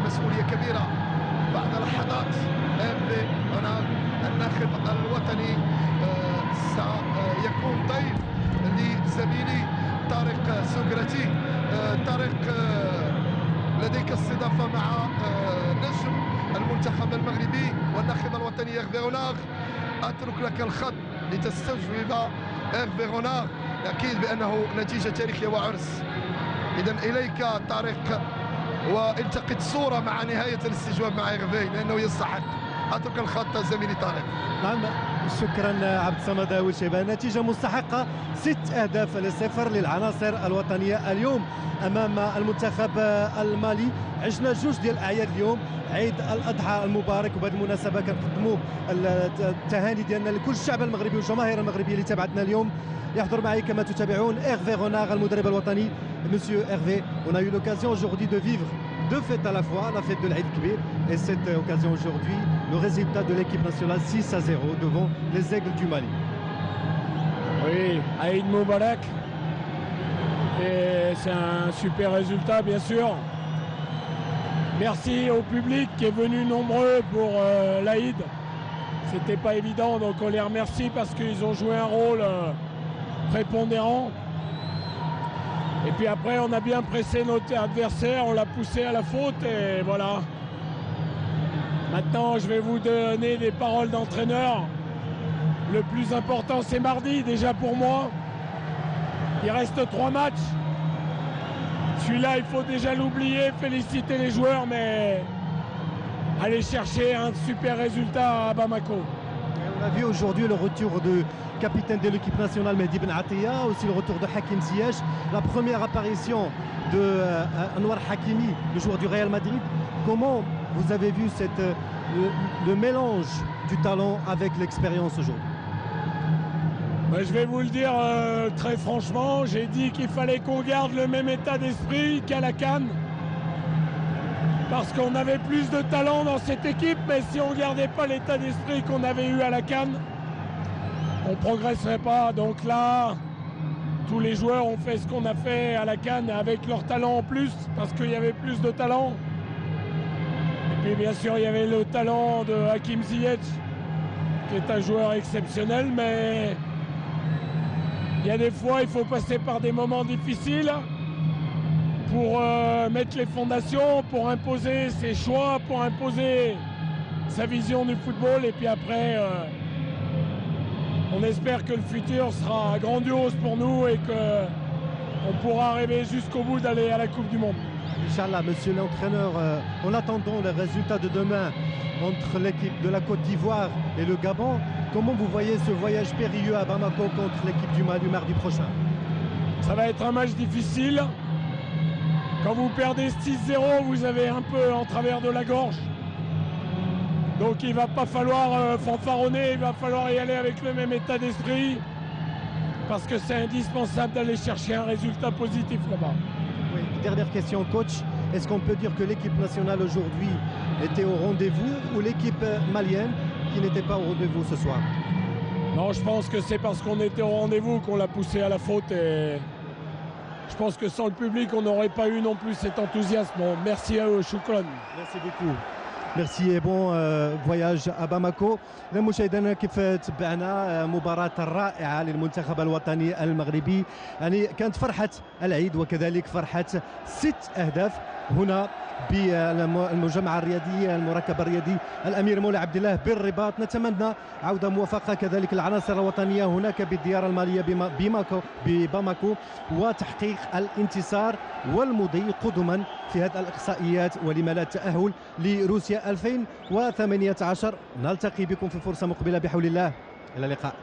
مسؤولية كبيرة. بعد لحظات هيرفي روناغ الناخب الوطني سيكون ضيف لزميلي طارق سوغراتي. طارق، لديك استضافة مع نجم المنتخب المغربي والناخب الوطني هيرفي روناغ. أترك لك الخط لتستجوب هيرفي روناغ. أكيد بأنه نتيجة تاريخية وعرس. إذا إليك طارق، والتقط صورة مع نهاية الاستجواب مع هيرفي لأنه يستحق. أترك الخط زميلي طارق. نعم، شكرا عبد الصمد والشيبة. نتيجة مستحقة 6 أهداف ل0 للعناصر الوطنية اليوم أمام المنتخب المالي. عشنا جوج ديال الأعياد اليوم، عيد الأضحى المبارك، وبهذه المناسبة كنقدموا التهاني ديالنا لكل الشعب المغربي والجماهير المغربية اللي تابعتنا اليوم. يحضر معي كما تتابعون هيرفي روناغ المدرب الوطني. Monsieur Hervé, on a eu l'occasion aujourd'hui de vivre deux fêtes à la fois, la fête de l'Aïd Kbir et cette occasion aujourd'hui, le résultat de l'équipe nationale 6-0 devant les Aigles du Mali. Oui, Aïd Moubarak, et c'est un super résultat bien sûr. Merci au public qui est venu nombreux pour l'Aïd. C'était pas évident, donc on les remercie parce qu'ils ont joué un rôle prépondérant. Et puis après, on a bien pressé notre adversaire, on l'a poussé à la faute et voilà. Maintenant, je vais vous donner des paroles d'entraîneur. Le plus important, c'est mardi déjà pour moi. Il reste 3 matchs. Celui-là, il faut déjà l'oublier, féliciter les joueurs, mais aller chercher un super résultat à Bamako. On a vu aujourd'hui le retour de capitaine de l'équipe nationale Mehdi Ben Attia, aussi le retour de Hakim Ziyech, la première apparition de Anwar Hakimi, le joueur du Real Madrid. Comment vous avez vu le mélange du talent avec l'expérience aujourd'hui? Je vais vous le dire très franchement, j'ai dit qu'il fallait qu'on garde le même état d'esprit qu'à la CAN. Parce qu'on avait plus de talent dans cette équipe, mais si on ne gardait pas l'état d'esprit qu'on avait eu à la CAN, on ne progresserait pas. Donc là, tous les joueurs ont fait ce qu'on a fait à la CAN avec leur talent en plus, parce qu'il y avait plus de talent. Et puis bien sûr, il y avait le talent de Hakim Ziyech, qui est un joueur exceptionnel, mais il y a des fois, il faut passer par des moments difficiles pour mettre les fondations, pour imposer ses choix, pour imposer sa vision du football. Et puis après, on espère que le futur sera grandiose pour nous et qu'on pourra arriver jusqu'au bout d'aller à la Coupe du Monde. Inch'Allah, monsieur l'entraîneur, en attendant les résultats de demain entre l'équipe de la Côte d'Ivoire et le Gabon, comment vous voyez ce voyage périlleux à Bamako contre l'équipe du Mali mardi prochain? Ça va être un match difficile. Quand vous perdez 6-0, vous avez un peu en travers de la gorge. Donc il ne va pas falloir fanfaronner, il va falloir y aller avec le même état d'esprit. Parce que c'est indispensable d'aller chercher un résultat positif là-bas. Oui, dernière question, coach. Est-ce qu'on peut dire que l'équipe nationale aujourd'hui était au rendez-vous ou l'équipe malienne qui n'était pas au rendez-vous ce soir? Non, je pense que c'est parce qu'on était au rendez-vous qu'on l'a poussé à la faute et je pense que sans le public, on n'aurait pas eu non plus cet enthousiasme. Bon, merci à eux, shukran. Merci beaucoup. Merci et bon voyage à Bamako. مشاهدينا كيف تبعنا مباراة رائعة للمنتخب الوطني المغربي. يعني كانت فرحة العيد وكذلك فرحة 6 أهداف هنا بالمجمع الرياضي المركب الرياضي الأمير مولاي عبد الله بالرباط. نتمنى عودة موفقة كذلك العناصر الوطنية هناك بالديار المالية بباماكو وتحقيق الانتصار والمضي قدما في هذه الإقصائيات ولما لا التأهل لروسيا 2018. نلتقي بكم في فرصة مقبلة بحول الله. إلى اللقاء.